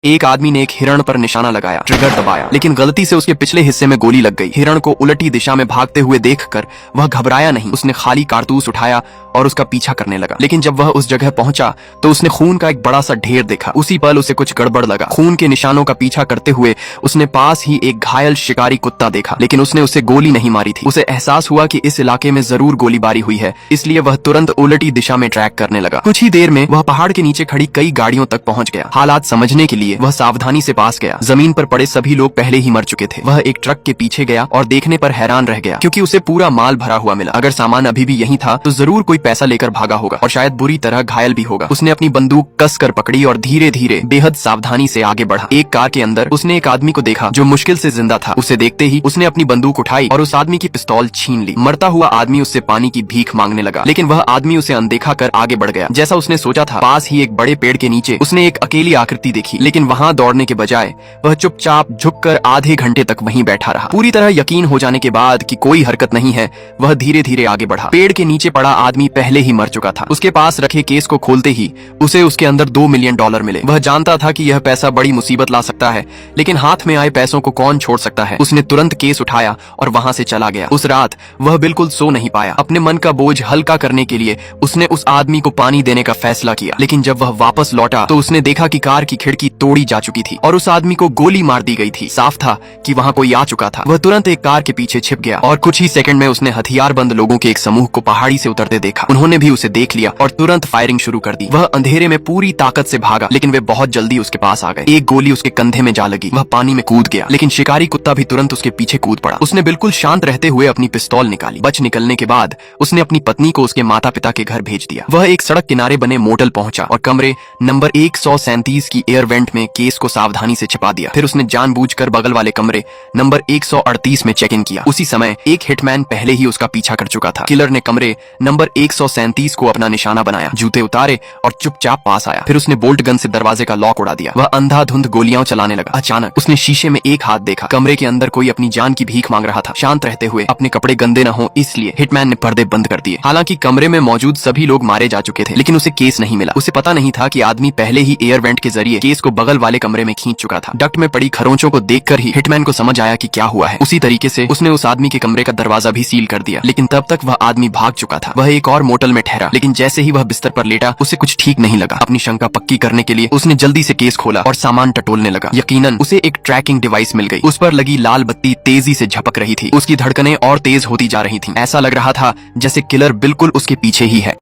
एक आदमी ने एक हिरण पर निशाना लगाया, ट्रिगर दबाया, लेकिन गलती से उसके पिछले हिस्से में गोली लग गई। हिरण को उलटी दिशा में भागते हुए देखकर वह घबराया नहीं। उसने खाली कारतूस उठाया और उसका पीछा करने लगा। लेकिन जब वह उस जगह पहुंचा तो उसने खून का एक बड़ा सा ढेर देखा। उसी पल उसे कुछ गड़बड़ लगा। खून के निशानों का पीछा करते हुए उसने पास ही एक घायल शिकारी कुत्ता देखा, लेकिन उसने उसे गोली नहीं मारी थी। उसे एहसास हुआ कि इस इलाके में जरूर गोलीबारी हुई है, इसलिए वह तुरंत उलटी दिशा में ट्रैक करने लगा। कुछ ही देर में वह पहाड़ के नीचे खड़ी कई गाड़ियों तक पहुंच गया। हालात समझने के लिए वह सावधानी से पास गया। जमीन पर पड़े सभी लोग पहले ही मर चुके थे। वह एक ट्रक के पीछे गया और देखने पर हैरान रह गया, क्योंकि उसे पूरा माल भरा हुआ मिला। अगर सामान अभी भी यहीं था तो जरूर कोई पैसा लेकर भागा होगा और शायद बुरी तरह घायल भी होगा। उसने अपनी बंदूक कसकर पकड़ी और धीरे धीरे बेहद सावधानी से आगे बढ़ा। एक कार के अंदर उसने एक आदमी को देखा जो मुश्किल से जिंदा था। उसे देखते ही उसने अपनी बंदूक उठाई और उस आदमी की पिस्तौल छीन ली। मरता हुआ आदमी उससे पानी की भीख मांगने लगा, लेकिन वह आदमी उसे अनदेखा कर आगे बढ़ गया। जैसा उसने सोचा था, पास ही एक बड़े पेड़ के नीचे उसने एक अकेली आकृति देखी, लेकिन वहां दौड़ने के बजाय वह चुपचाप झुककर आधे घंटे तक वहीं बैठा रहा। पूरी तरह यकीन हो जाने के बाद कि कोई हरकत नहीं है, वह धीरे धीरे आगे बढ़ा। पेड़ के नीचे पड़ा आदमी पहले ही मर चुका था। उसके पास रखे केस को खोलते ही उसे उसके अंदर $2 मिलियन मिले। वह जानता था कि यह पैसा बड़ी मुसीबत ला सकता है, लेकिन हाथ में आए पैसों को कौन छोड़ सकता है। उसने तुरंत केस उठाया और वहां से चला गया। उस रात वह बिल्कुल सो नहीं पाया। अपने मन का बोझ हल्का करने के लिए उसने उस आदमी को पानी देने का फैसला किया, लेकिन जब वह वापस लौटा तो उसने देखा कि कार की खिड़की तोड़ी जा चुकी थी और उस आदमी को गोली मार दी गई थी। साफ था कि वहां कोई आ चुका था। वह तुरंत एक कार के पीछे छिप गया और कुछ ही सेकंड में उसने हथियारबंद लोगों के एक समूह को पहाड़ी से उतरते देखा। उन्होंने भी उसे देख लिया और तुरंत फायरिंग शुरू कर दी। वह अंधेरे में पूरी ताकत से भागा, लेकिन वे बहुत जल्दी उसके पास आ गए। एक गोली उसके कंधे में जा लगी। वह पानी में कूद गया, लेकिन शिकारी कुत्ता भी तुरंत उसके पीछे कूद पड़ा। उसने बिल्कुल शांत रहते हुए अपनी पिस्तौल निकाली। बच निकलने के बाद उसने अपनी पत्नी को उसके माता पिता के घर भेज दिया। वह एक सड़क किनारे बने मोटल पहुंचा और कमरे नंबर 137 की एयर वेंट में केस को सावधानी से छिपा दिया। फिर उसने जानबूझकर बगल वाले कमरे नंबर 138 में चेक इन किया। उसी समय एक हिटमैन पहले ही उसका पीछा कर चुका था। किलर ने कमरे नंबर 137 को अपना निशाना बनाया, जूते उतारे और चुपचाप पास आया। फिर उसने बोल्ट गन से दरवाजे का लॉक उड़ा दिया। वह अंधाधुंध गोलियां चलाने लगा। अचानक उसने शीशे में एक हाथ देखा। कमरे के अंदर कोई अपनी जान की भीख मांग रहा था। शांत रहते हुए, अपने कपड़े गंदे न हो इसलिए हिटमैन ने पर्दे बंद कर दिए। हालांकि कमरे में मौजूद सभी लोग मारे जा चुके थे, लेकिन उसे केस नहीं मिला। उसे पता नहीं था कि आदमी पहले ही एयर वेंट के जरिए केस को बगल वाले कमरे में खींच चुका था। डक्ट में पड़ी खरोंचों को देखकर ही हिटमैन को समझ आया कि क्या हुआ है। उसी तरीके से उसने उस आदमी के कमरे का दरवाजा भी सील कर दिया, लेकिन तब तक वह आदमी भाग चुका था। वह एक और मोटल में ठहरा, लेकिन जैसे ही वह बिस्तर पर लेटा उसे कुछ ठीक नहीं लगा। अपनी शंका पक्की करने के लिए उसने जल्दी से केस खोला और सामान टटोलने लगा। यकीनन उसे एक ट्रैकिंग डिवाइस मिल गई। उस पर लगी लाल बत्ती तेजी से झपक रही थी। उसकी धड़कनें और तेज होती जा रही थीं। ऐसा लग रहा था जैसे किलर बिल्कुल उसके पीछे ही है।